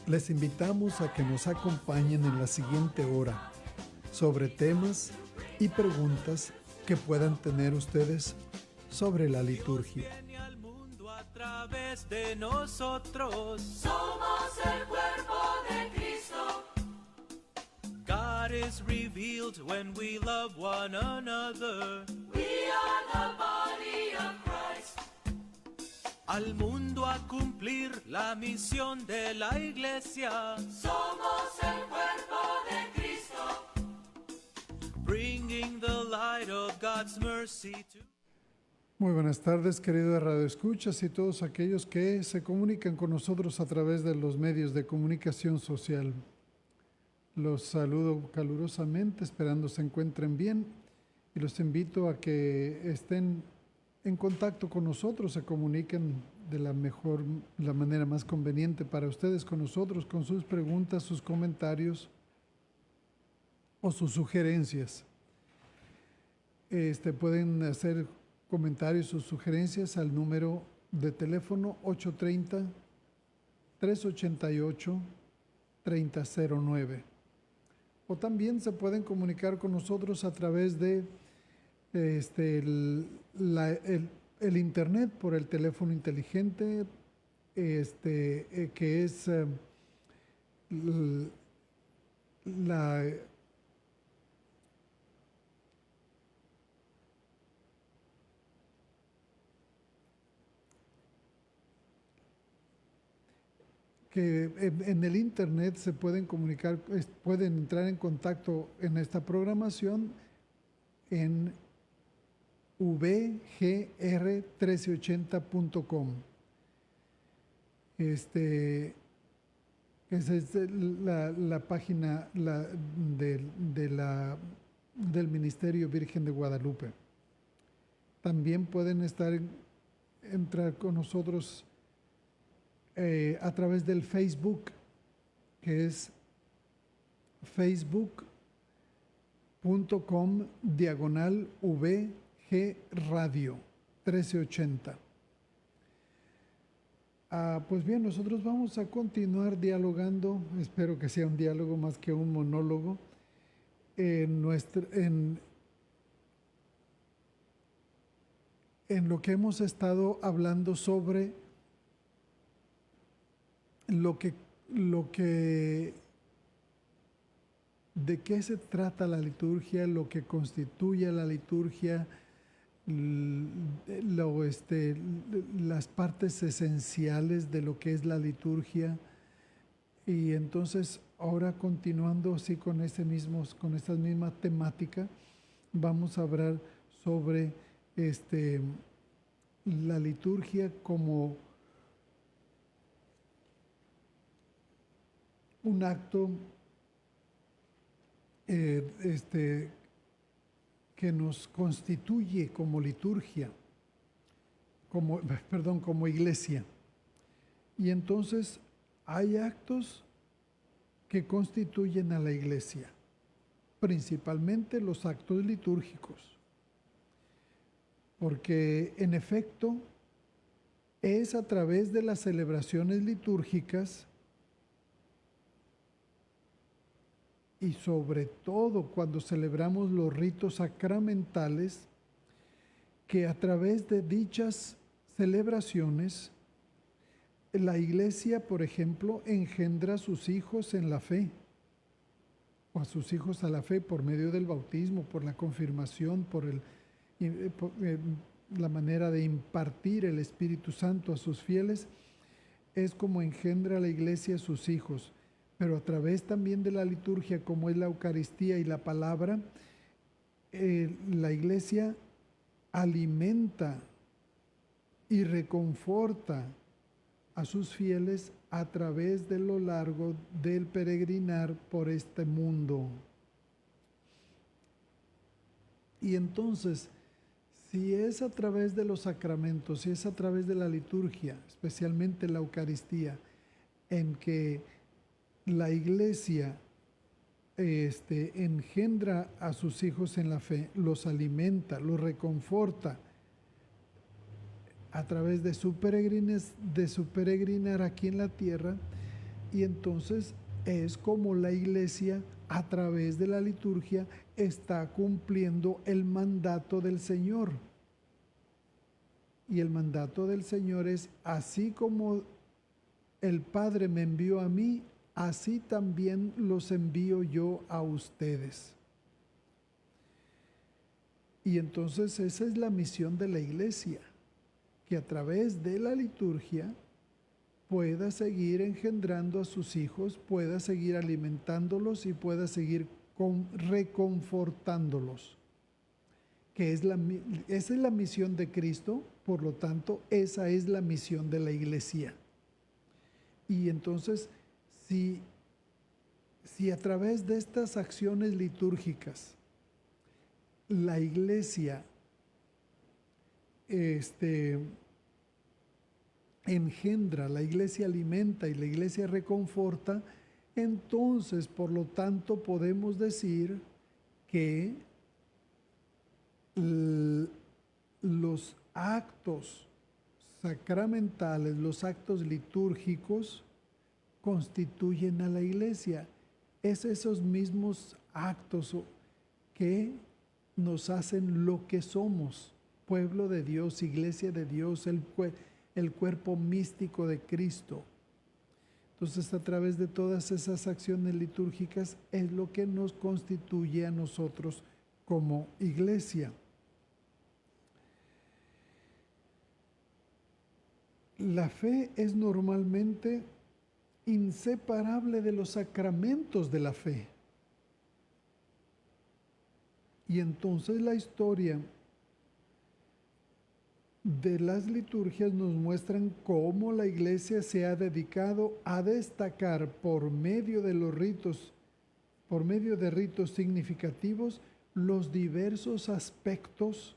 Les invitamos a que nos acompañen en la siguiente hora sobre temas y preguntas que puedan tener ustedes sobre la liturgia. Viene al mundo a través de nosotros. Somos el cuerpo de Cristo. God is revealed when we love one another. We are the body of Christ. Al mundo a cumplir la misión de la iglesia. Somos el cuerpo de Cristo. Bringing the light of God's mercy to... Muy buenas tardes, queridos radioescuchas y todos aquellos que se comunican con nosotros a través de los medios de comunicación social. Los saludo calurosamente, esperando se encuentren bien, y los invito a que estén en contacto con nosotros, se comuniquen de la manera más conveniente para ustedes con nosotros, con sus preguntas, sus comentarios o sus sugerencias. Pueden hacer comentarios o sugerencias al número de teléfono 830-388-3009. O también se pueden comunicar con nosotros a través de el internet, por el teléfono inteligente, que es que en el internet se pueden comunicar, pueden entrar en contacto en esta programación en vgr1380.com. Esa es la página del Ministerio Virgen de Guadalupe. También pueden entrar con nosotros a través del Facebook, que es facebook.com/VGradio 1380. Pues bien, nosotros vamos a continuar dialogando, espero que sea un diálogo más que un monólogo, en lo que hemos estado hablando sobre de qué se trata la liturgia, lo que constituye la liturgia, las partes esenciales de lo que es la liturgia. Y entonces, ahora continuando así con esta misma temática, vamos a hablar sobre la liturgia como un acto que nos constituye como liturgia, como iglesia. Y entonces hay actos que constituyen a la iglesia, principalmente los actos litúrgicos, porque en efecto es a través de las celebraciones litúrgicas y sobre todo cuando celebramos los ritos sacramentales, que a través de dichas celebraciones la iglesia, por ejemplo, engendra a sus hijos en la fe, o a sus hijos a la fe por medio del bautismo, por la confirmación, por la manera de impartir el Espíritu Santo a sus fieles. Es como engendra la iglesia a sus hijos. Pero a través también de la liturgia, como es la Eucaristía y la palabra, la iglesia alimenta y reconforta a sus fieles a través de lo largo del peregrinar por este mundo. Y entonces, si es a través de los sacramentos, si es a través de la liturgia, especialmente la Eucaristía, en que la iglesia engendra a sus hijos en la fe, los alimenta, los reconforta a través de su peregrinar aquí en la tierra, Y entonces es como la iglesia a través de la liturgia está cumpliendo el mandato del Señor. Y el mandato del Señor es: así como el Padre me envió a mí, así también los envío yo a ustedes. Y entonces esa es la misión de la iglesia, que a través de la liturgia pueda seguir engendrando a sus hijos, pueda seguir alimentándolos y pueda seguir reconfortándolos. Esa es la misión de Cristo, por lo tanto, esa es la misión de la iglesia. Y entonces, si a través de estas acciones litúrgicas la iglesia engendra, la iglesia alimenta y la iglesia reconforta, entonces, por lo tanto, podemos decir que los actos sacramentales, los actos litúrgicos constituyen a la iglesia. Es esos mismos actos que nos hacen lo que somos: pueblo de Dios, iglesia de Dios, el cuerpo místico de Cristo. Entonces, a través de todas esas acciones litúrgicas es lo que nos constituye a nosotros como iglesia. La fe es normalmente inseparable de los sacramentos de la fe. Y entonces la historia de las liturgias nos muestran cómo la iglesia se ha dedicado a destacar por medio de los ritos, por medio de ritos significativos, los diversos aspectos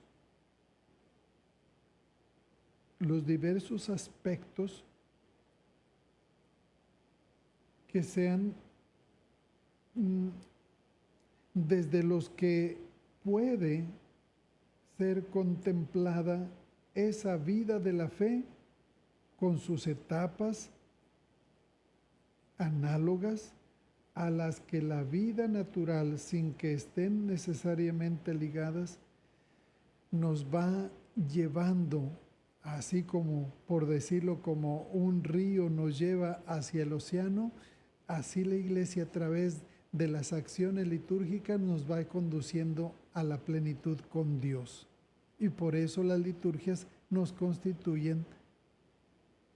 que sean desde los que puede ser contemplada esa vida de la fe con sus etapas análogas a las que la vida natural, sin que estén necesariamente ligadas, nos va llevando, así como, por decirlo, como un río nos lleva hacia el océano, así la iglesia a través de las acciones litúrgicas nos va conduciendo a la plenitud con Dios. Y por eso las liturgias nos constituyen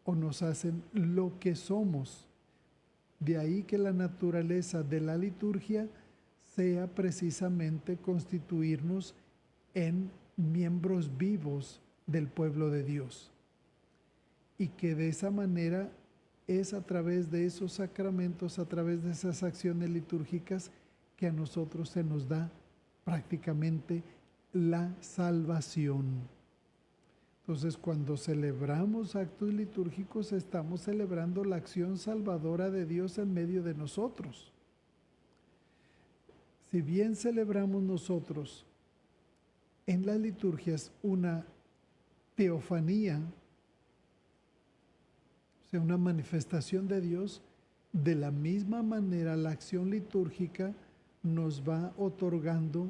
o nos hacen lo que somos. De ahí que la naturaleza de la liturgia sea precisamente constituirnos en miembros vivos del pueblo de Dios. Y que de esa manera es a través de esos sacramentos, a través de esas acciones litúrgicas, que a nosotros se nos da prácticamente la salvación. Entonces, cuando celebramos actos litúrgicos, estamos celebrando la acción salvadora de Dios en medio de nosotros. Si bien celebramos nosotros en las liturgias una teofanía, o sea, una manifestación de Dios, de la misma manera la acción litúrgica nos va otorgando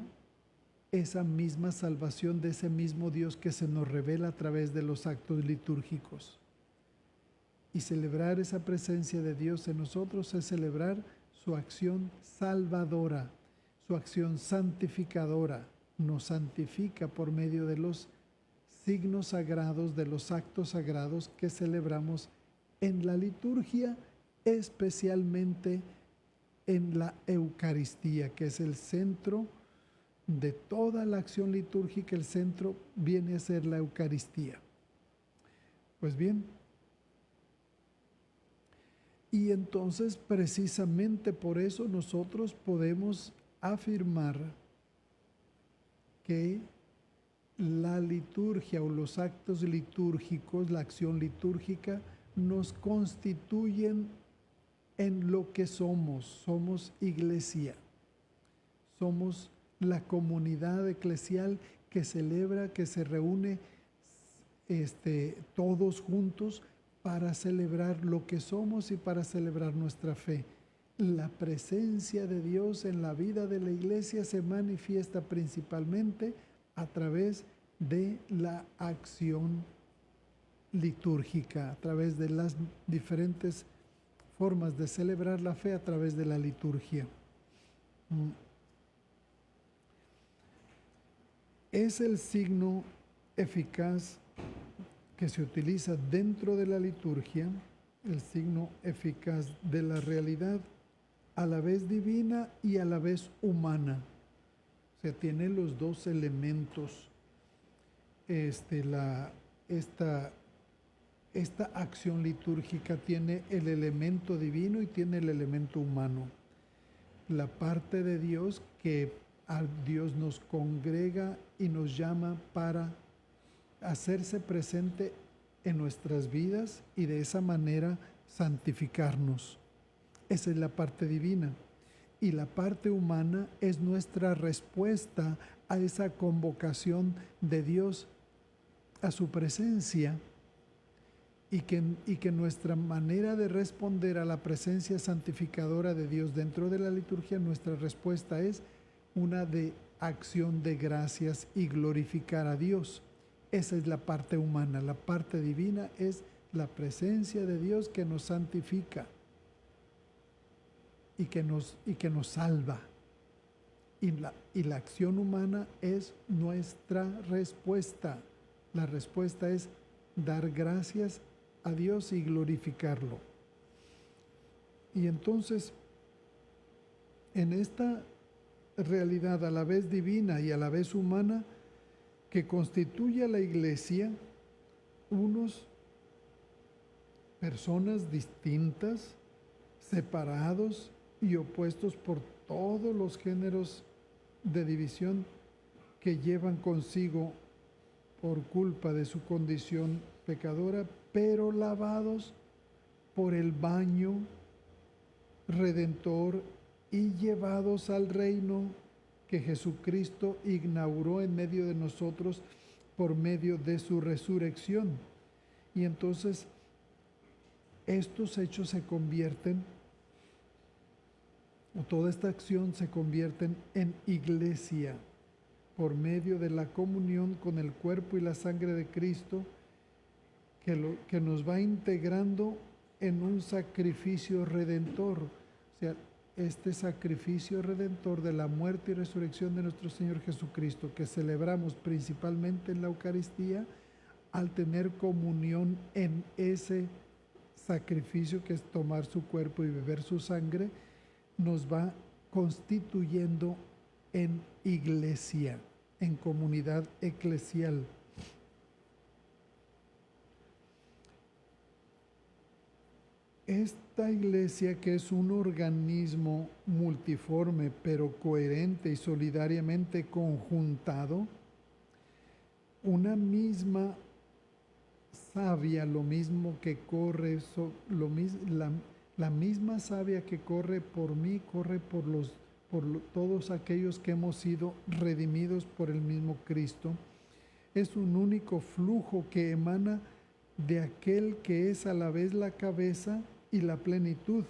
esa misma salvación de ese mismo Dios que se nos revela a través de los actos litúrgicos. Y celebrar esa presencia de Dios en nosotros es celebrar su acción salvadora, su acción santificadora. Nos santifica por medio de los signos sagrados, de los actos sagrados que celebramos en la liturgia, especialmente en la Eucaristía, que es el centro de toda la acción litúrgica. El centro viene a ser la Eucaristía. Pues bien, y entonces precisamente por eso nosotros podemos afirmar que la liturgia o los actos litúrgicos, la acción litúrgica, nos constituyen en lo que somos. Somos iglesia, somos la comunidad eclesial que celebra, que se reúne todos juntos para celebrar lo que somos y para celebrar nuestra fe. La presencia de Dios en la vida de la iglesia se manifiesta principalmente a través de la acción litúrgica, a través de las diferentes formas de celebrar la fe a través de la liturgia. Es el signo eficaz que se utiliza dentro de la liturgia, el signo eficaz de la realidad, a la vez divina y a la vez humana. O sea, tiene los dos elementos. Esta acción litúrgica tiene el elemento divino y tiene el elemento humano. La parte de Dios que a Dios nos congrega y nos llama para hacerse presente en nuestras vidas y de esa manera santificarnos. Esa es la parte divina. Y la parte humana es nuestra respuesta a esa convocación de Dios a su presencia y que nuestra manera de responder a la presencia santificadora de Dios dentro de la liturgia, nuestra respuesta es una de acción de gracias y glorificar a Dios. Esa es la parte humana. La parte divina es la presencia de Dios que nos santifica y que nos salva. Y la acción humana es nuestra respuesta. La respuesta es dar gracias a Dios y glorificarlo. Y entonces, en esta realidad a la vez divina y a la vez humana que constituye a la iglesia, personas distintas, separados y opuestos por todos los géneros de división que llevan consigo por culpa de su condición pecadora, pero lavados por el baño redentor y llevados al reino que Jesucristo inauguró en medio de nosotros por medio de su resurrección. Y entonces estos hechos se convierten, o toda esta acción se convierte en iglesia por medio de la comunión con el cuerpo y la sangre de Cristo que nos va integrando en un sacrificio redentor. O sea, este sacrificio redentor de la muerte y resurrección de nuestro Señor Jesucristo, que celebramos principalmente en la Eucaristía, al tener comunión en ese sacrificio que es tomar su cuerpo y beber su sangre, nos va constituyendo en iglesia, en comunidad eclesial. Esta iglesia, que es un organismo multiforme pero coherente y solidariamente conjuntado, una misma savia, lo mismo que corre, la misma savia que corre por mí, corre por todos aquellos que hemos sido redimidos por el mismo Cristo. Es un único flujo que emana de aquel que es a la vez la cabeza y la plenitud.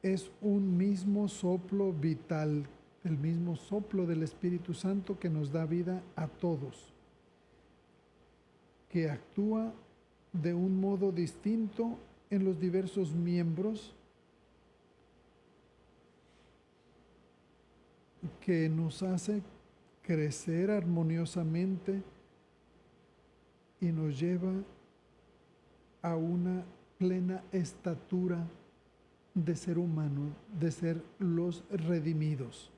Es un mismo soplo vital, el mismo soplo del Espíritu Santo que nos da vida a todos, que actúa de un modo distinto en los diversos miembros, que nos hace crecer armoniosamente y nos lleva a una plena estatura de ser humano, de ser los redimidos.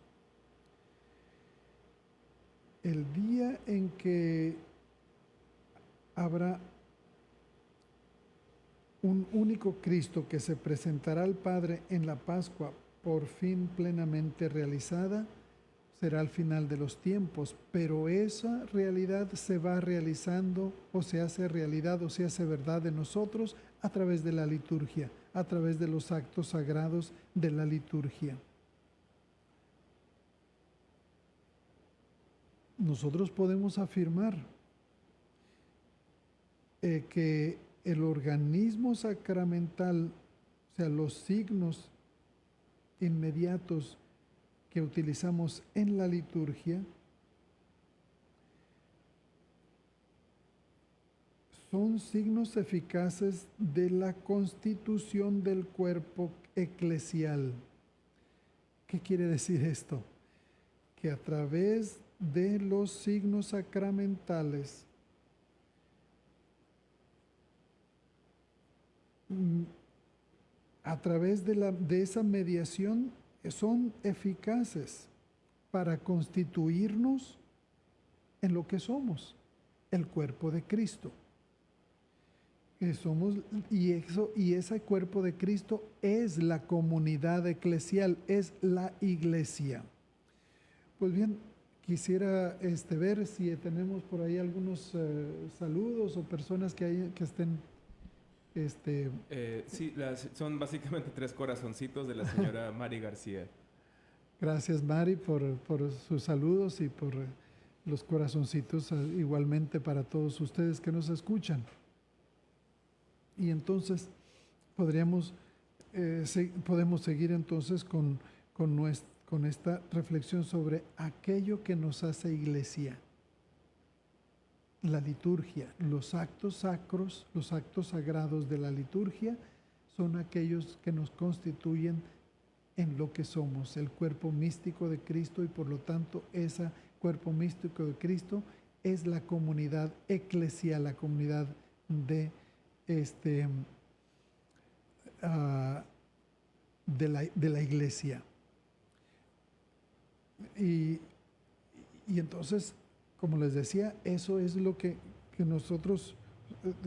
El día en que habrá un único Cristo que se presentará al Padre en la Pascua, por fin plenamente realizada, será al final de los tiempos, pero esa realidad se va realizando o se hace realidad o se hace verdad en nosotros a través de la liturgia, a través de los actos sagrados de la liturgia. Nosotros podemos afirmar que el organismo sacramental, o sea, los signos inmediatos que utilizamos en la liturgia, son signos eficaces de la constitución del cuerpo eclesial. ¿Qué quiere decir esto? Que a través de los signos sacramentales, a través de esa mediación, son eficaces para constituirnos en lo que somos, el cuerpo de Cristo. Y ese cuerpo de Cristo es la comunidad eclesial, es la iglesia. Pues bien, quisiera ver si tenemos por ahí algunos saludos o personas que estén. Sí, son básicamente 3 corazoncitos de la señora Mari García. Gracias, Mari, por sus saludos y por los corazoncitos, igualmente para todos ustedes que nos escuchan. Y entonces podemos seguir entonces con esta reflexión sobre aquello que nos hace iglesia. La liturgia, los actos sacros, los actos sagrados de la liturgia son aquellos que nos constituyen en lo que somos, el cuerpo místico de Cristo, y por lo tanto ese cuerpo místico de Cristo es la comunidad eclesial, la comunidad de la iglesia. Y entonces, como les decía, eso es lo que nosotros,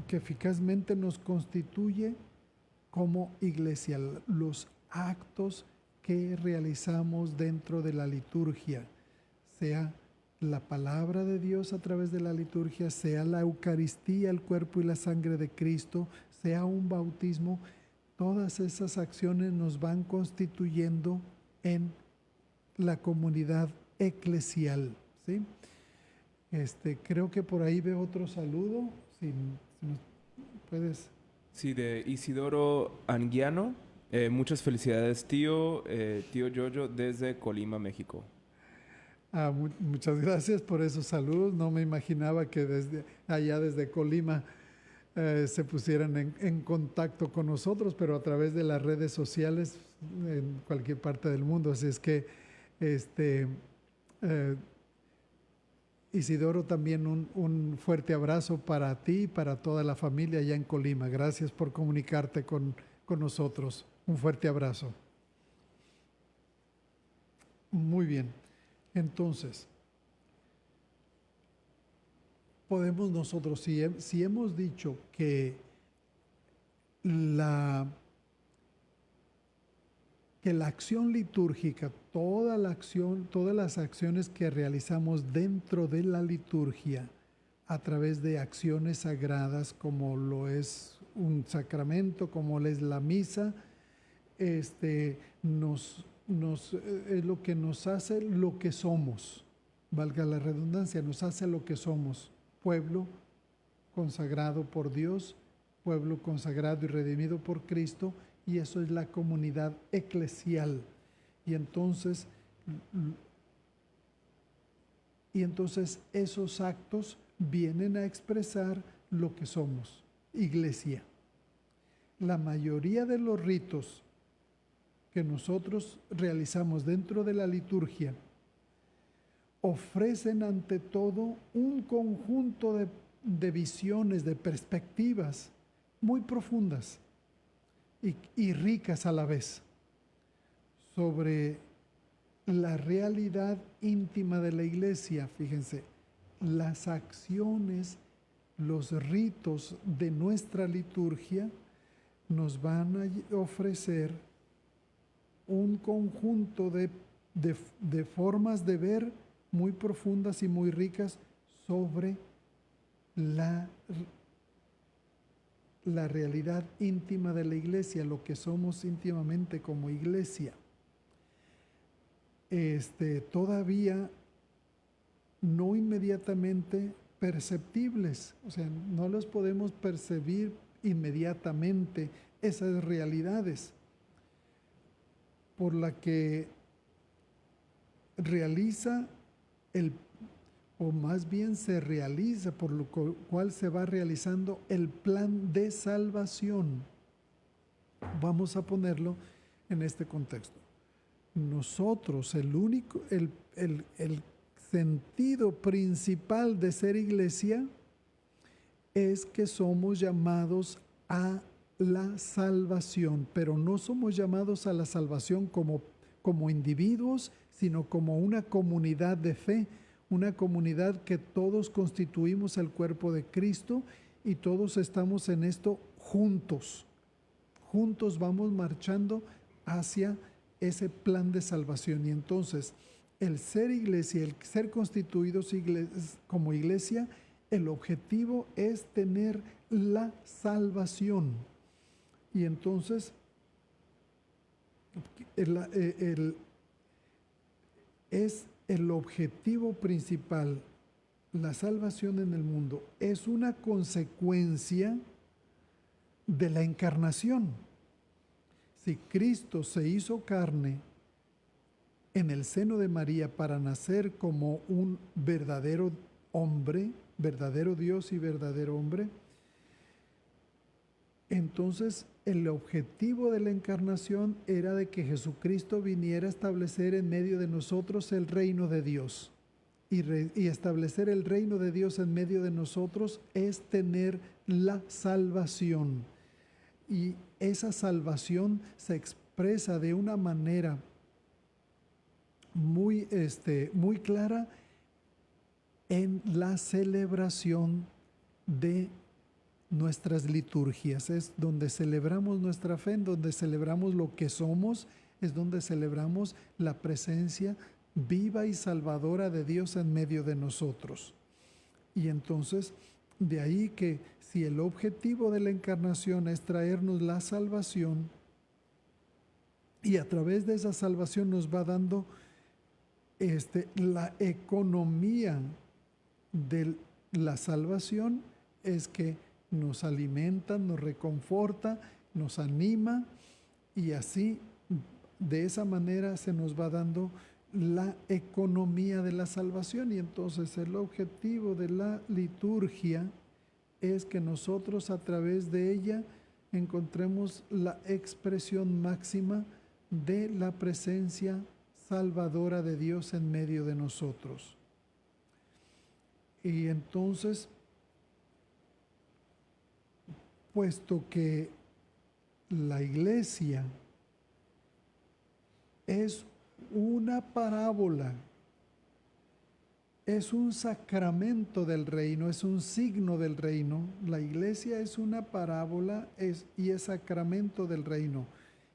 que eficazmente nos constituye como iglesia, los actos que realizamos dentro de la liturgia, sea la palabra de Dios a través de la liturgia, sea la Eucaristía, el cuerpo y la sangre de Cristo, sea un bautismo. Todas esas acciones nos van constituyendo en la comunidad eclesial, ¿sí? Creo que por ahí veo otro saludo, si nos puedes. Sí, de Isidoro Anguiano. Muchas felicidades, tío Yoyo, desde Colima, México. Muchas gracias por esos saludos. No me imaginaba que desde Colima se pusieran en contacto con nosotros, pero a través de las redes sociales en cualquier parte del mundo. Así es que, Isidoro, también un fuerte abrazo para ti y para toda la familia allá en Colima. Gracias por comunicarte con nosotros. Un fuerte abrazo. Muy bien. Entonces, podemos nosotros, si hemos dicho que la acción litúrgica, todas las acciones que realizamos dentro de la liturgia a través de acciones sagradas, como lo es un sacramento, como lo es la misa, es lo que nos hace lo que somos, valga la redundancia, nos hace lo que somos, pueblo consagrado por Dios, pueblo consagrado y redimido por Cristo, y eso es la comunidad eclesial. Y entonces esos actos vienen a expresar lo que somos, iglesia. La mayoría de los ritos que nosotros realizamos dentro de la liturgia ofrecen ante todo un conjunto de visiones, de perspectivas muy profundas y ricas a la vez sobre la realidad íntima de la iglesia. Fíjense, las acciones, los ritos de nuestra liturgia nos van a ofrecer un conjunto de formas de ver muy profundas y muy ricas sobre la realidad íntima de la iglesia, lo que somos íntimamente como iglesia. Todavía no inmediatamente perceptibles, o sea, no los podemos percibir inmediatamente esas realidades por la que realiza o más bien se realiza, por lo cual se va realizando el plan de salvación. Vamos a ponerlo en este contexto. Nosotros, el sentido principal de ser iglesia es que somos llamados a la salvación, pero no somos llamados a la salvación como individuos, sino como una comunidad de fe, una comunidad que todos constituimos el cuerpo de Cristo y todos estamos en esto juntos. Juntos vamos marchando hacia ese plan de salvación. Y entonces, el ser iglesia, el ser constituidos como iglesia, el objetivo es tener la salvación. Y entonces, es el objetivo principal. La salvación en el mundo es una consecuencia de la encarnación. Si Cristo se hizo carne en el seno de María para nacer como un verdadero hombre, verdadero Dios y verdadero hombre, entonces el objetivo de la encarnación era de que Jesucristo viniera a establecer en medio de nosotros el reino de Dios. Y establecer el reino de Dios en medio de nosotros es tener la salvación. Y esa salvación se expresa de una manera muy clara en la celebración de nuestras liturgias. Es donde celebramos nuestra fe, en donde celebramos lo que somos, es donde celebramos la presencia viva y salvadora de Dios en medio de nosotros. Y entonces, de ahí que si el objetivo de la encarnación es traernos la salvación, y a través de esa salvación nos va dando la economía de la salvación, es que nos alimenta, nos reconforta, nos anima, y así, de esa manera se nos va dando la economía de la salvación. Y entonces el objetivo de la liturgia es que nosotros a través de ella encontremos la expresión máxima de la presencia salvadora de Dios en medio de nosotros. Y entonces, puesto que la iglesia es una parábola, es un sacramento del reino, es un signo del reino. La iglesia es una parábola y es sacramento del reino.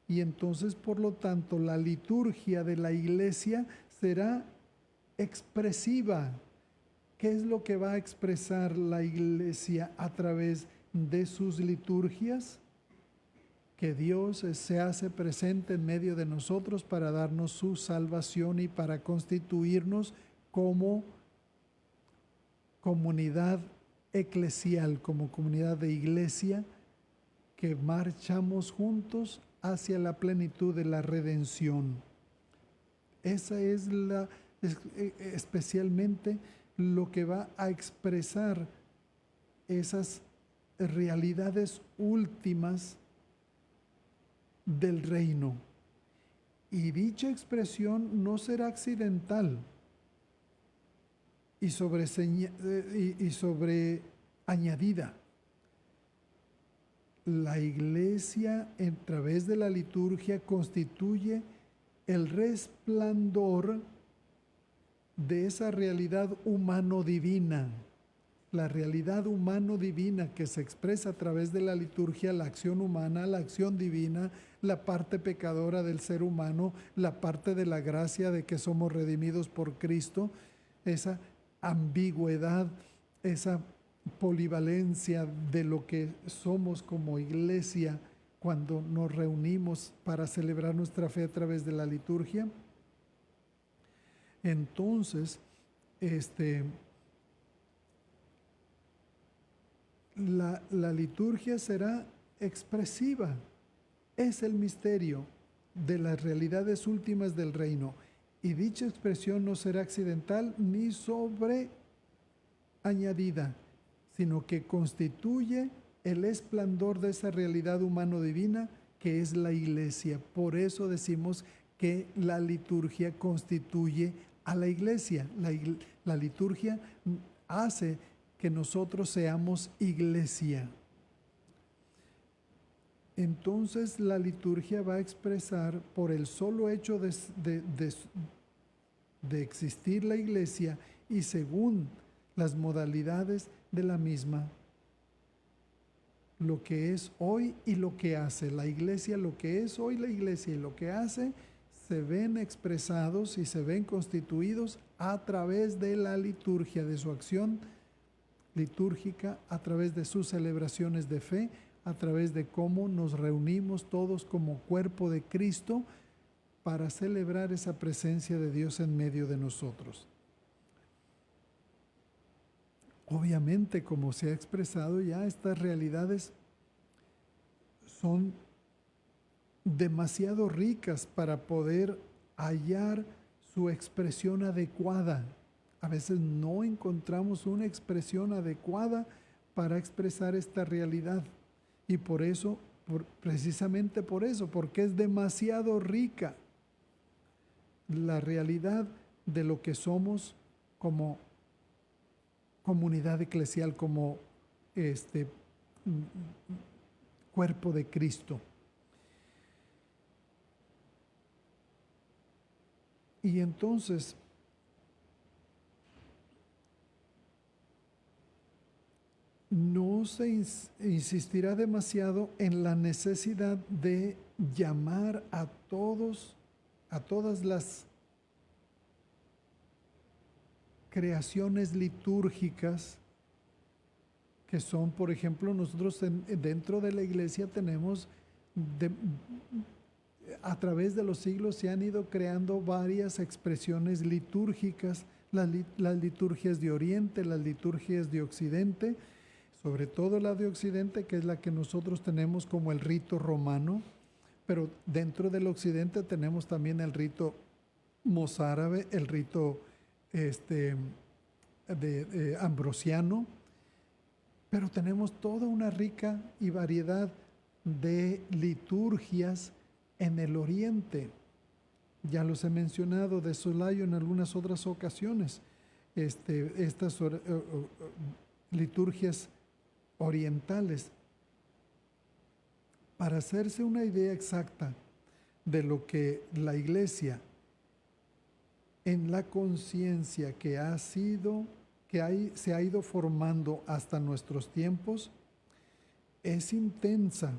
Y entonces, por lo tanto, la liturgia de la iglesia será expresiva. ¿Qué es lo que va a expresar la iglesia a través de sus liturgias? Que Dios se hace presente en medio de nosotros para darnos su salvación y para constituirnos como comunidad eclesial, como comunidad de iglesia, que marchamos juntos hacia la plenitud de la redención. Esa es especialmente lo que va a expresar esas realidades últimas del reino. Y dicha expresión no será accidental y sobre añadida. La iglesia, a través de la liturgia, constituye el resplandor de esa realidad humano-divina. La realidad humano-divina que se expresa a través de la liturgia, la acción humana, la acción divina, la parte pecadora del ser humano, la parte de la gracia de que somos redimidos por Cristo, esa ambigüedad, esa polivalencia de lo que somos como iglesia cuando nos reunimos para celebrar nuestra fe a través de la liturgia. Entonces, La liturgia será expresiva. Es el misterio de las realidades últimas del reino. Y dicha expresión no será accidental ni sobreañadida, sino que constituye el esplendor de esa realidad humano-divina que es la iglesia. Por eso decimos que la liturgia constituye a la iglesia. La liturgia hace que nosotros seamos iglesia. Entonces la liturgia va a expresar, por el solo hecho de existir la iglesia y según las modalidades de la misma, lo que es hoy y lo que hace. La iglesia, lo que es hoy la iglesia y lo que hace, se ven expresados y se ven constituidos a través de la liturgia, de su acción litúrgica, a través de sus celebraciones de fe, a través de cómo nos reunimos todos como cuerpo de Cristo para celebrar esa presencia de Dios en medio de nosotros. Obviamente, como se ha expresado ya, estas realidades son demasiado ricas para poder hallar su expresión adecuada. A veces no encontramos una expresión adecuada para expresar esta realidad. Y por eso, precisamente por eso, porque es demasiado rica la realidad de lo que somos como comunidad eclesial, como cuerpo de Cristo. Y entonces, no se insistirá demasiado en la necesidad de llamar a todas las creaciones litúrgicas que son, por ejemplo, nosotros dentro de la iglesia tenemos, a través de los siglos se han ido creando varias expresiones litúrgicas, las liturgias de Oriente, las liturgias de Occidente, sobre todo la de Occidente, que es la que nosotros tenemos como el rito romano, pero dentro del Occidente tenemos también el rito mozárabe, el rito ambrosiano, pero tenemos toda una rica y variedad de liturgias en el Oriente. Ya los he mencionado de Solayo en algunas otras ocasiones, estas liturgias orientales. Para hacerse una idea exacta de lo que la iglesia en la conciencia que se ha ido formando hasta nuestros tiempos, es intensa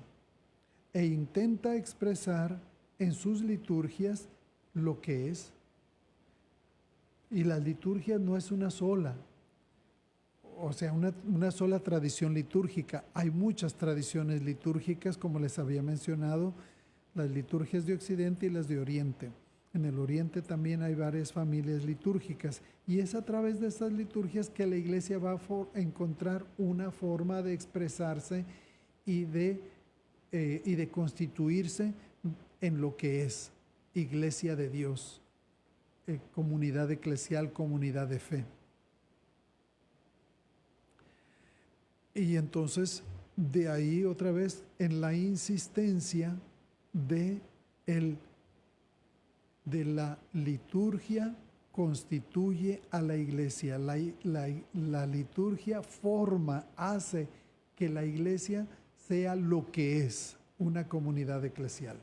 e intenta expresar en sus liturgias lo que es. Y la liturgia no es una sola, o sea, una sola tradición litúrgica. Hay muchas tradiciones litúrgicas, como les había mencionado, las liturgias de Occidente y las de Oriente. En el Oriente también hay varias familias litúrgicas y es a través de estas liturgias que la iglesia va a encontrar una forma de expresarse y de constituirse en lo que es iglesia de Dios, comunidad eclesial, comunidad de fe. Y entonces, de ahí otra vez en la insistencia de la liturgia constituye a la iglesia. La liturgia hace que la iglesia sea lo que es, una comunidad eclesial.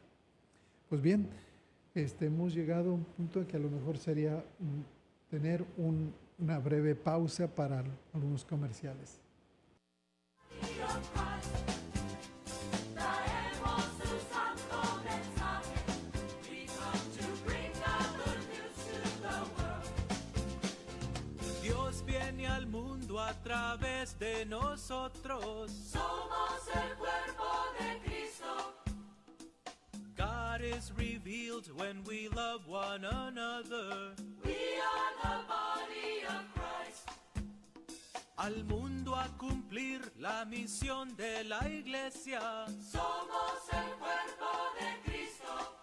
Pues bien, hemos llegado a un punto en que a lo mejor sería tener una breve pausa para algunos comerciales. Dios viene al mundo a través de nosotros. Somos el cuerpo de Cristo. God is revealed when we love one another. We are the body of Christ. al mundo a cumplir la misión de la iglesia. Somos el cuerpo de Cristo.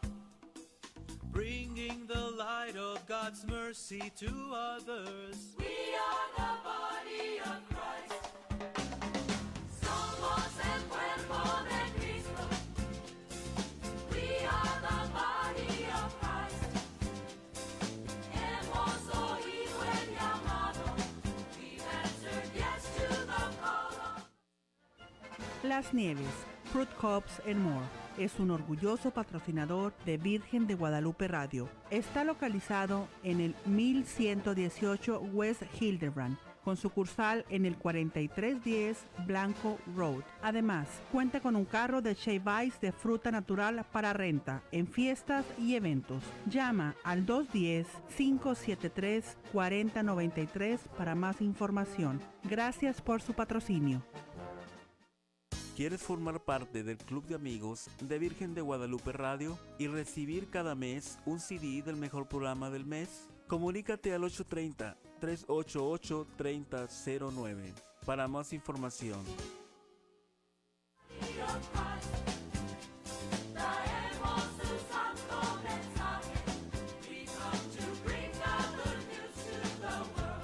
Bringing the light of God's mercy to others. We are the body of Christ. Somos el cuerpo de Cristo. We are the body of Christ. Hemos oído el llamado. We've answered yes to the call. Las Nieves, Fruit Cups and More, es un orgulloso patrocinador de Virgen de Guadalupe Radio. Está localizado en el 1118 West Hildebrand, con sucursal en el 4310 Blanco Road. Además, cuenta con un carro de Shea Vice de fruta natural para renta en fiestas y eventos. Llama al 210-573-4093 para más información. Gracias por su patrocinio. ¿Quieres formar parte del Club de Amigos de Virgen de Guadalupe Radio y recibir cada mes un CD del mejor programa del mes? Comunícate al 830-388-3009 para más información. Traemos su santo mensaje. We come to bring the good news to the world.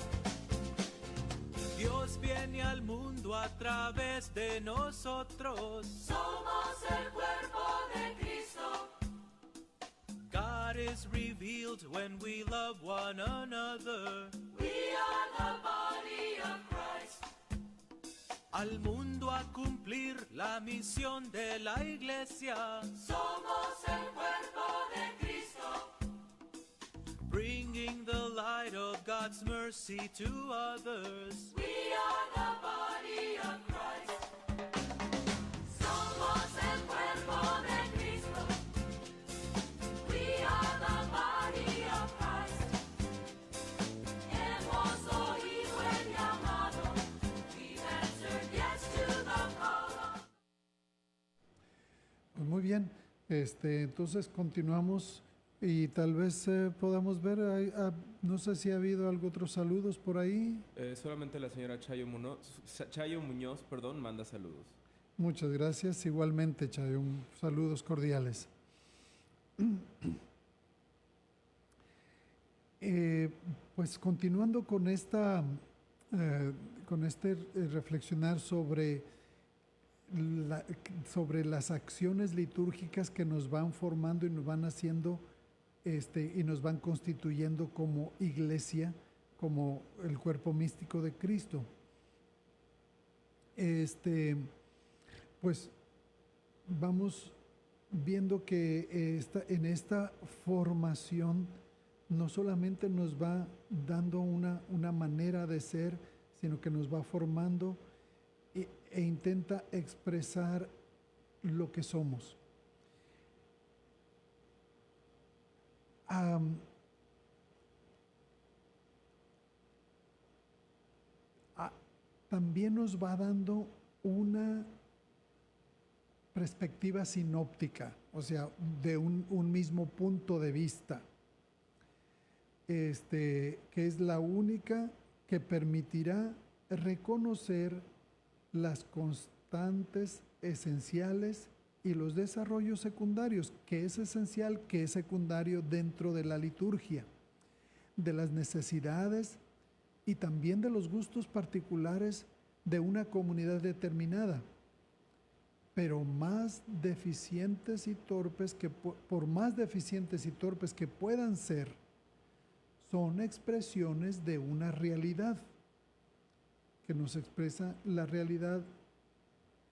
Dios viene al mundo a través de nosotros. Somos el cuerpo de Cristo. God is revealed when we love one another. We are the body of Christ. Al mundo a cumplir la misión de la iglesia. Somos el cuerpo de Cristo. Bringing the light of God's mercy to others. We are the body of Christ. Somos el cuerpo de Cristo. We are the body of Christ. Hemos oído el llamado. We've answered yes to the call. Pues muy bien, entonces continuamos y tal vez podamos ver, no sé si ha habido algo otros saludos por ahí. Solamente la señora Chayo Muñoz, manda saludos. Muchas gracias, igualmente Chayo, saludos cordiales. Pues continuando con reflexionar sobre las acciones litúrgicas que nos van formando y nos van haciendo y nos van constituyendo como iglesia, como el cuerpo místico de Cristo. Pues vamos viendo que en esta formación no solamente nos va dando una manera de ser, sino que nos va formando e intenta expresar lo que somos. También nos va dando una perspectiva sinóptica, o sea, de un mismo punto de vista, que es la única que permitirá reconocer las constantes esenciales y los desarrollos secundarios, que es esencial, que es secundario dentro de la liturgia, de las necesidades y también de los gustos particulares de una comunidad determinada, pero más deficientes y torpes por más deficientes y torpes que puedan ser, son expresiones de una realidad que nos expresa la realidad, o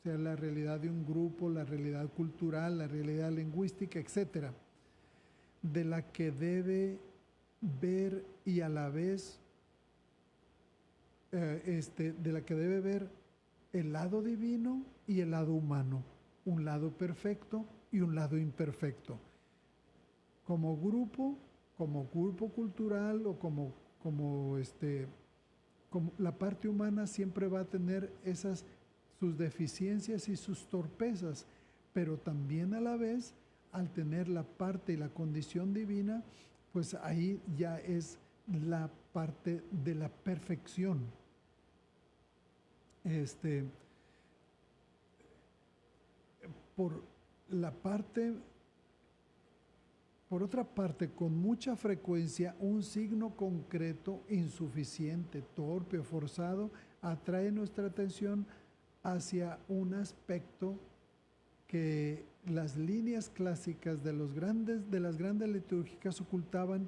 sea, la realidad de un grupo, la realidad cultural, la realidad lingüística, etcétera, de la que debe ver y a la vez de la que debe ver el lado divino y el lado humano, un lado perfecto y un lado imperfecto. Como grupo cultural o como la parte humana siempre va a tener sus deficiencias y sus torpezas, pero también a la vez, al tener la parte y la condición divina, pues ahí ya es la parte de la perfección. Este, por la parte, por otra parte, con mucha frecuencia, un signo concreto, insuficiente, torpe o forzado, atrae nuestra atención hacia un aspecto que las líneas clásicas de las grandes litúrgicas ocultaban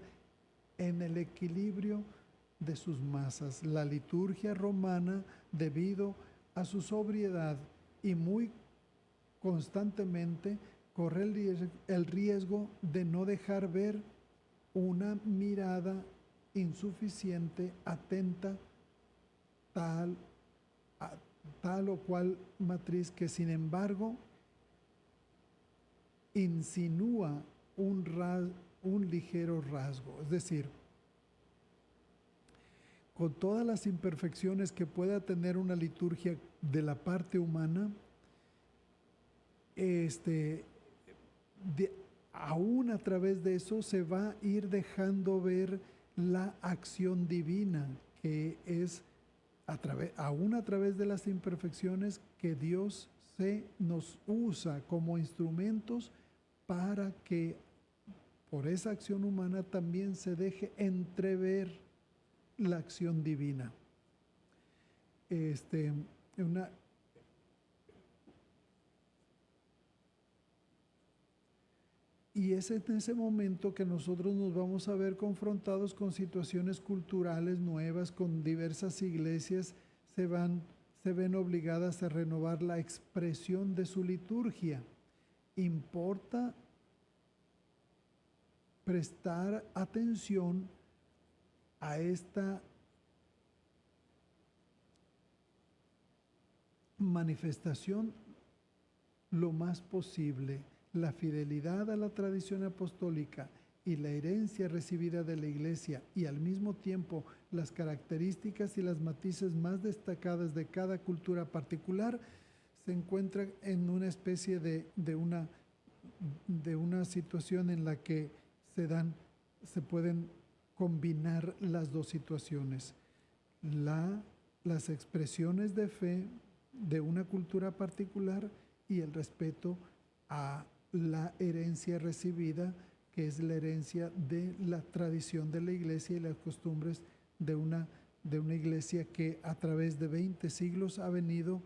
en el equilibrio de sus masas. La liturgia romana, debido a su sobriedad y muy constantemente, corre el riesgo de no dejar ver una mirada insuficiente, atenta, tal o cual matriz que sin embargo insinúa un ligero rasgo. Es decir, con todas las imperfecciones que pueda tener una liturgia de la parte humana, aún a través de eso se va a ir dejando ver la acción divina, que es aún a través de las imperfecciones que Dios nos usa como instrumentos para que por esa acción humana también se deje entrever la acción divina. Y es en ese momento que nosotros nos vamos a ver confrontados con situaciones culturales nuevas, con diversas iglesias se ven obligadas a renovar la expresión de su liturgia. Importa prestar atención a esta manifestación lo más posible. La fidelidad a la tradición apostólica y la herencia recibida de la Iglesia, y al mismo tiempo las características y las matices más destacadas de cada cultura particular, se encuentran en una especie de una situación en la que se pueden combinar las dos situaciones. Las expresiones de fe de una cultura particular y el respeto a la herencia recibida, que es la herencia de la tradición de la iglesia y las costumbres de una iglesia que a través de 20 siglos ha venido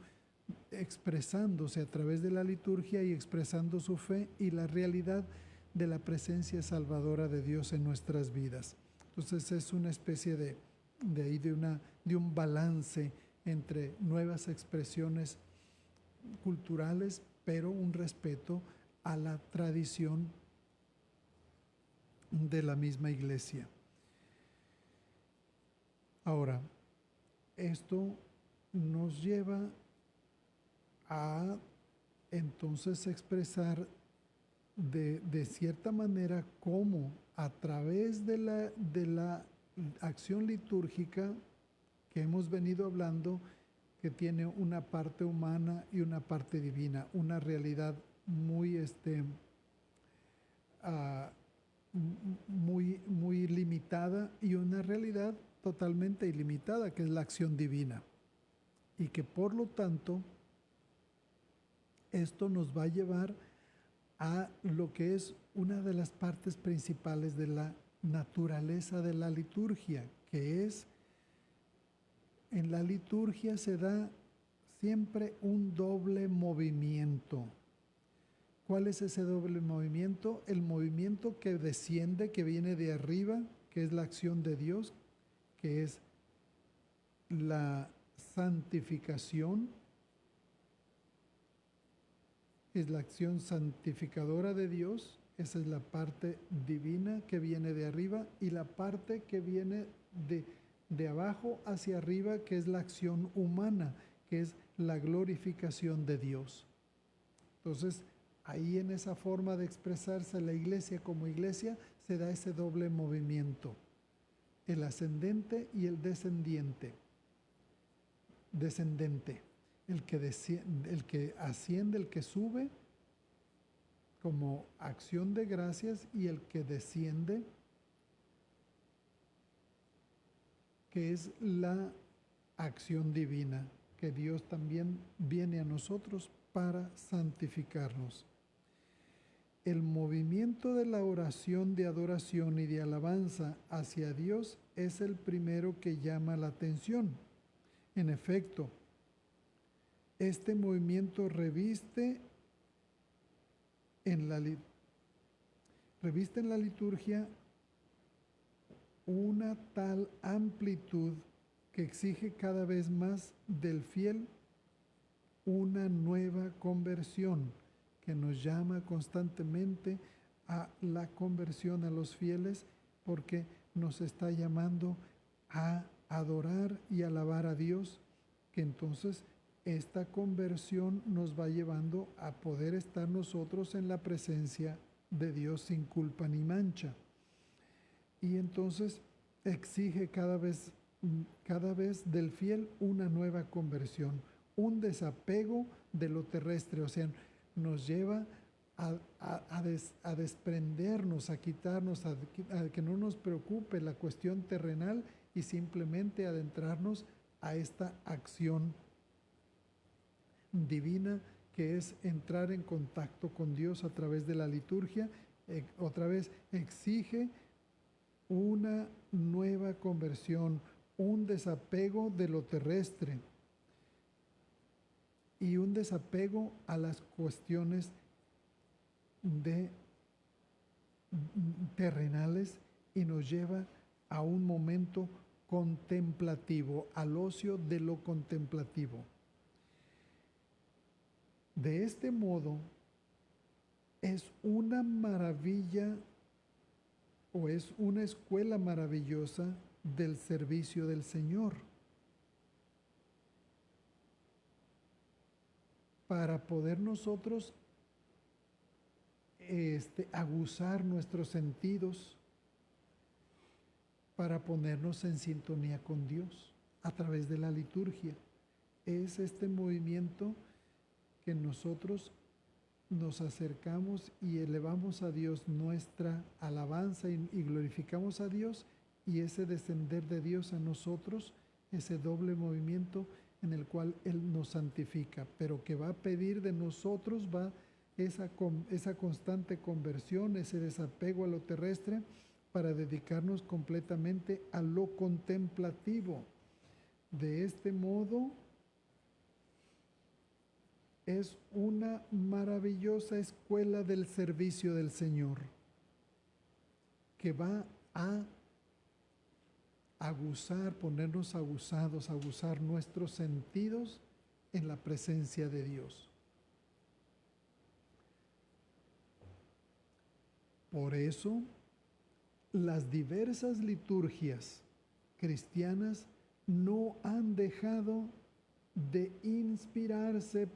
expresándose a través de la liturgia y expresando su fe y la realidad de la presencia salvadora de Dios en nuestras vidas. Entonces es una especie de un balance entre nuevas expresiones culturales, pero un respeto a la tradición de la misma iglesia. Ahora, esto nos lleva a entonces expresar de cierta manera cómo a través de la acción litúrgica que hemos venido hablando, que tiene una parte humana y una parte divina, una realidad muy limitada y una realidad totalmente ilimitada, que es la acción divina. Y que por lo tanto, esto nos va a llevar a lo que es una de las partes principales de la naturaleza de la liturgia, que es, en la liturgia se da siempre un doble movimiento. ¿Cuál es ese doble movimiento? El movimiento que desciende, que viene de arriba, que es la acción de Dios, que es la santificación, es la acción santificadora de Dios, esa es la parte divina que viene de arriba, y la parte que viene de abajo hacia arriba, que es la acción humana, que es la glorificación de Dios. Entonces, ahí en esa forma de expresarse la iglesia como iglesia, se da ese doble movimiento, el ascendente y el descendiente. El que asciende, el que sube como acción de gracias, y el que desciende, que es la acción divina, que Dios también viene a nosotros para santificarnos. El movimiento de la oración de adoración y de alabanza hacia Dios es el primero que llama la atención. En efecto, este movimiento reviste en la liturgia una tal amplitud que exige cada vez más del fiel una nueva conversión, que nos llama constantemente a la conversión a los fieles, porque nos está llamando a adorar y alabar a Dios, que entonces esta conversión nos va llevando a poder estar nosotros en la presencia de Dios sin culpa ni mancha. Y entonces exige cada vez del fiel una nueva conversión, un desapego de lo terrestre, o sea, nos lleva a desprendernos, a quitarnos, a que no nos preocupe la cuestión terrenal y simplemente adentrarnos a esta acción divina que es entrar en contacto con Dios a través de la liturgia. Otra vez exige una nueva conversión, un desapego de lo terrestre y un desapego a las cuestiones terrenales, y nos lleva a un momento contemplativo, al ocio de lo contemplativo. De este modo, es una maravilla o es una escuela maravillosa del servicio del Señor, para poder nosotros aguzar nuestros sentidos, para ponernos en sintonía con Dios a través de la liturgia. Es este movimiento que nosotros nos acercamos y elevamos a Dios nuestra alabanza y glorificamos a Dios, y ese descender de Dios a nosotros, ese doble movimiento en el cual Él nos santifica, pero que va a pedir de nosotros esa constante conversión, ese desapego a lo terrestre, para dedicarnos completamente a lo contemplativo. De este modo, es una maravillosa escuela del servicio del Señor, que va a aguzar, ponernos aguzados, aguzar nuestros sentidos en la presencia de Dios. Por eso, las diversas liturgias cristianas no han dejado de inspirarse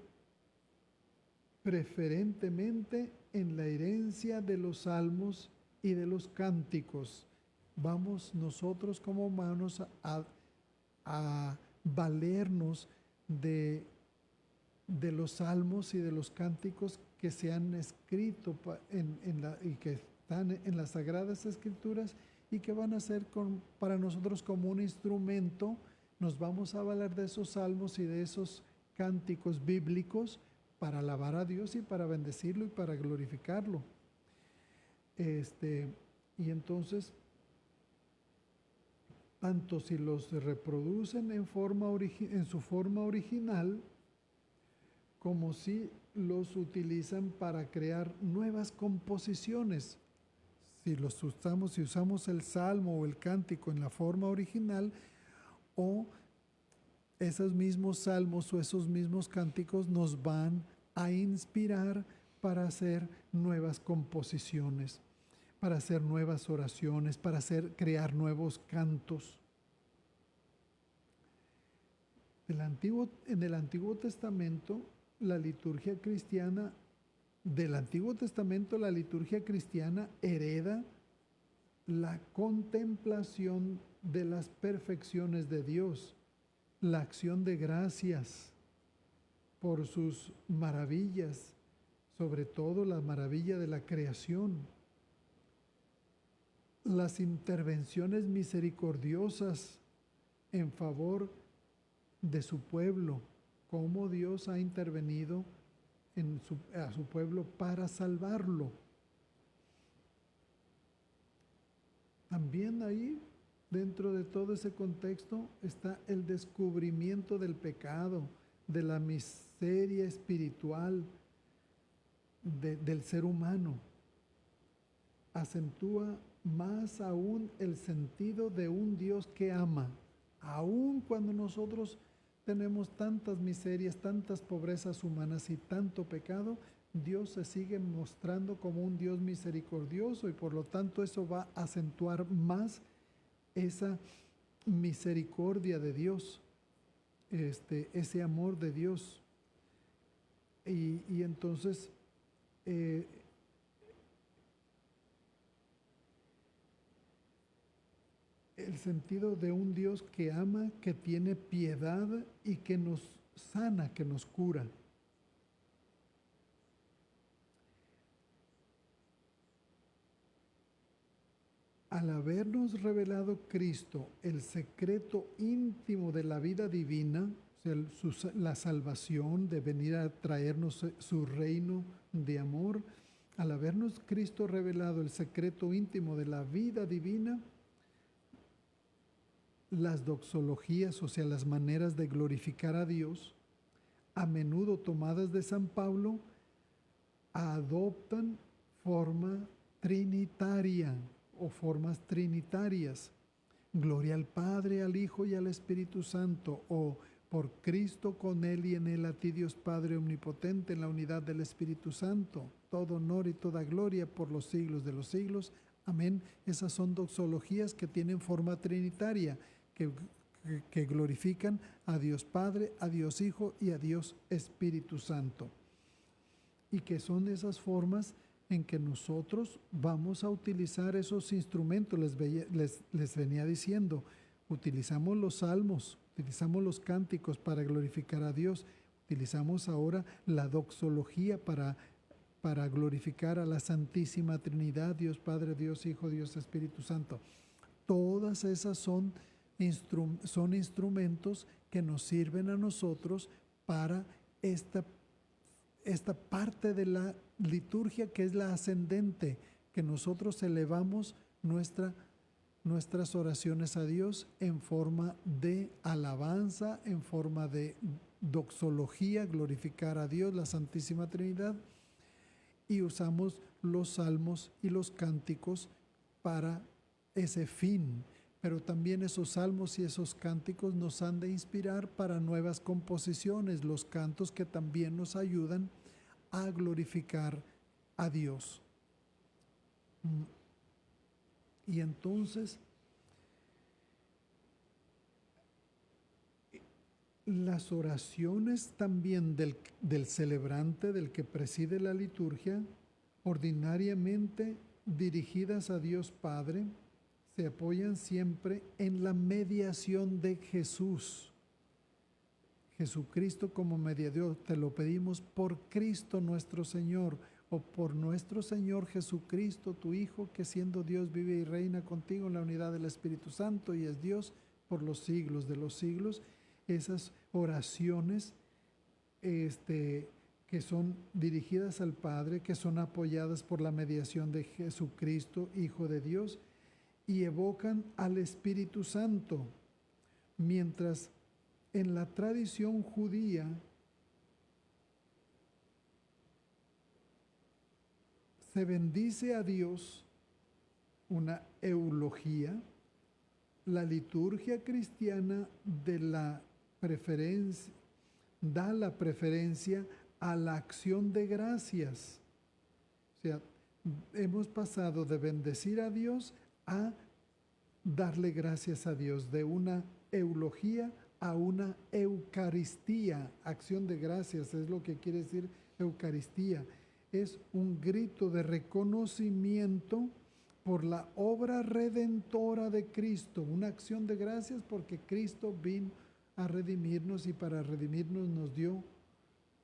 preferentemente en la herencia de los salmos y de los cánticos. Vamos nosotros como humanos a valernos de los salmos y de los cánticos que se han escrito y que están en las Sagradas Escrituras, y que van a ser para nosotros como un instrumento. Nos vamos a valer de esos salmos y de esos cánticos bíblicos para alabar a Dios y para bendecirlo y para glorificarlo. Y entonces, tanto si los reproducen en su forma original, como si los utilizan para crear nuevas composiciones. Si usamos el salmo o el cántico en la forma original, o esos mismos salmos o esos mismos cánticos nos van a inspirar para hacer nuevas composiciones, para hacer nuevas oraciones, para crear nuevos cantos. En el Antiguo Testamento, la liturgia cristiana hereda la contemplación de las perfecciones de Dios, la acción de gracias por sus maravillas, sobre todo la maravilla de la creación, las intervenciones misericordiosas en favor de su pueblo, cómo Dios ha intervenido a su pueblo para salvarlo. También ahí, dentro de todo ese contexto, está el descubrimiento del pecado, de la miseria espiritual del ser humano. Acentúa más aún el sentido de un Dios que ama, aun cuando nosotros tenemos tantas miserias, tantas pobrezas humanas y tanto pecado. Dios se sigue mostrando como un Dios misericordioso y por lo tanto eso va a acentuar más esa misericordia de Dios, ese amor de Dios. Y entonces el sentido de un Dios que ama, que tiene piedad y que nos sana, que nos cura. Al habernos revelado Cristo el secreto íntimo de la vida divina, o sea, la salvación, de venir a traernos su reino de amor, al habernos Cristo revelado el secreto íntimo de la vida divina, las doxologías, o sea, las maneras de glorificar a Dios, a menudo tomadas de San Pablo, adoptan forma trinitaria o formas trinitarias. Gloria al Padre, al Hijo y al Espíritu Santo, o por Cristo, con Él y en Él, a ti Dios Padre omnipotente, en la unidad del Espíritu Santo, todo honor y toda gloria por los siglos de los siglos. Amén. Esas son doxologías que tienen forma trinitaria, que glorifican a Dios Padre, a Dios Hijo y a Dios Espíritu Santo. Y que son esas formas en que nosotros vamos a utilizar esos instrumentos. Les venía diciendo, utilizamos los salmos, utilizamos los cánticos para glorificar a Dios, utilizamos ahora la doxología para glorificar a la Santísima Trinidad, Dios Padre, Dios Hijo, Dios Espíritu Santo. Todas esas son instrumentos que nos sirven a nosotros para esta parte de la liturgia que es la ascendente, que nosotros elevamos nuestras oraciones a Dios en forma de alabanza, en forma de doxología, glorificar a Dios, la Santísima Trinidad, y usamos los salmos y los cánticos para ese fin. Pero también esos salmos y esos cánticos nos han de inspirar para nuevas composiciones, los cantos que también nos ayudan a glorificar a Dios. Y entonces, las oraciones también del celebrante, del que preside la liturgia, ordinariamente dirigidas a Dios Padre, se apoyan siempre en la mediación de Jesús. Jesucristo como mediador, te lo pedimos por Cristo nuestro Señor, o por nuestro Señor Jesucristo, tu Hijo, que siendo Dios vive y reina contigo en la unidad del Espíritu Santo y es Dios por los siglos de los siglos. Esas oraciones que son dirigidas al Padre, que son apoyadas por la mediación de Jesucristo, Hijo de Dios, y evocan al Espíritu Santo, mientras en la tradición judía se bendice a Dios, una eulogía. La liturgia cristiana da la preferencia a la acción de gracias. O sea, hemos pasado de bendecir a Dios a darle gracias a Dios, de una eulogía a una eucaristía. Acción de gracias es lo que quiere decir eucaristía. Es un grito de reconocimiento por la obra redentora de Cristo, una acción de gracias porque Cristo vino a redimirnos y para redimirnos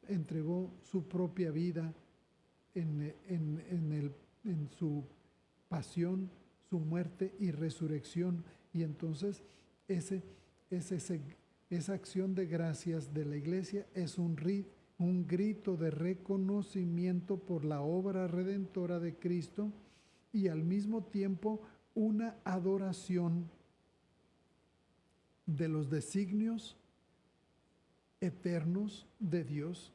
entregó su propia vida en su pasión, su muerte y resurrección. Y entonces ese esa acción de gracias de la iglesia es un grito de reconocimiento por la obra redentora de Cristo y al mismo tiempo una adoración de los designios eternos de Dios.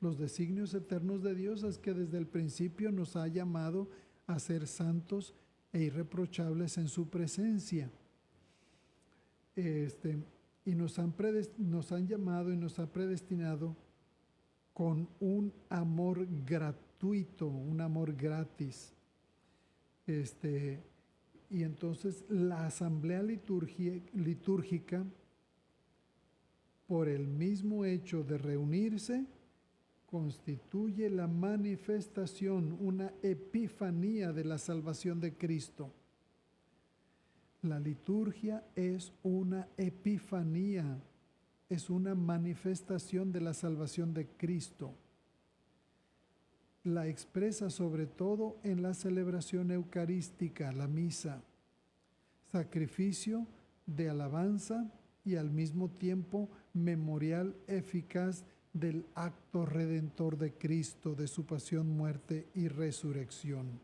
Los designios eternos de Dios es que desde el principio nos ha llamado a ser santos e irreprochables en su presencia. Y nos han llamado y nos ha predestinado con un amor gratuito, un amor gratis. Y entonces la asamblea litúrgica, por el mismo hecho de reunirse, constituye la manifestación, una epifanía de la salvación de Cristo. La liturgia es una epifanía, es una manifestación de la salvación de Cristo. La expresa sobre todo en la celebración eucarística, la misa, sacrificio de alabanza y al mismo tiempo memorial eficaz del acto redentor de Cristo, de su pasión, muerte y resurrección.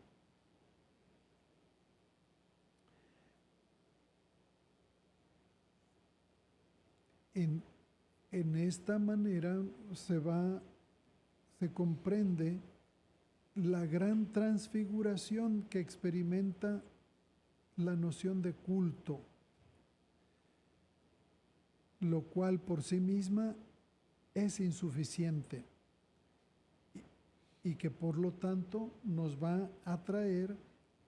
En esta manera se comprende la gran transfiguración que experimenta la noción de culto, lo cual por sí misma es insuficiente y que por lo tanto nos va a traer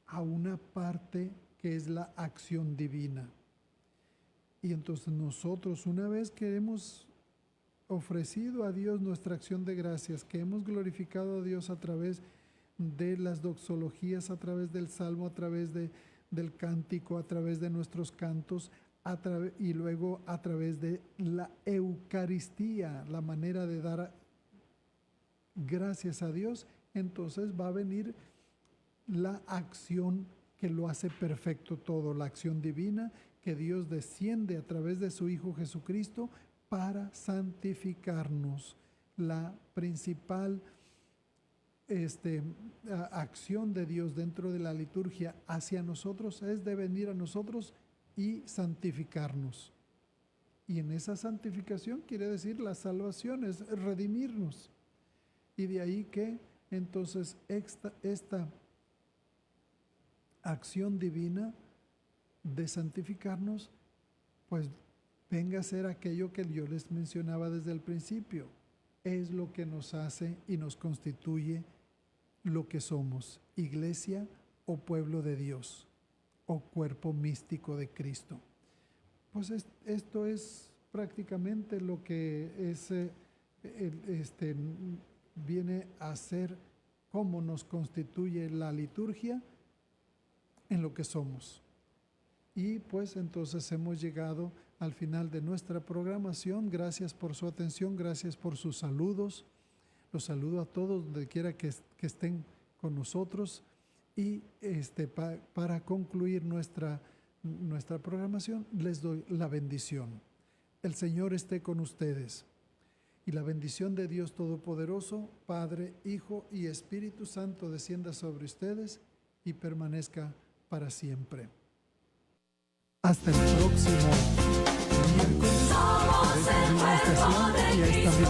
a una parte que es la acción divina. Y entonces nosotros, una vez que hemos ofrecido a Dios nuestra acción de gracias, que hemos glorificado a Dios a través de las doxologías, a través del salmo, a través del cántico, a través de nuestros cantos, y luego a través de la Eucaristía, la manera de dar gracias a Dios, entonces va a venir la acción que lo hace perfecto todo, la acción divina, que Dios desciende a través de su Hijo Jesucristo para santificarnos. La principal acción de Dios dentro de la liturgia hacia nosotros es de venir a nosotros y santificarnos. Y en esa santificación quiere decir la salvación, es redimirnos. Y de ahí que entonces esta acción divina de santificarnos, pues venga a ser aquello que yo les mencionaba desde el principio. Es lo que nos hace y nos constituye lo que somos, iglesia o pueblo de Dios, o cuerpo místico de Cristo. Pues esto es prácticamente lo que es, viene a ser cómo nos constituye la liturgia en lo que somos. Y pues entonces hemos llegado al final de nuestra programación. Gracias por su atención, gracias por sus saludos. Los saludo a todos donde quiera que estén con nosotros. Y para concluir nuestra programación, les doy la bendición. El Señor esté con ustedes. Y la bendición de Dios Todopoderoso, Padre, Hijo y Espíritu Santo descienda sobre ustedes y permanezca para siempre. Hasta el próximo miércoles. Somos el cuerpo de Y a esta misma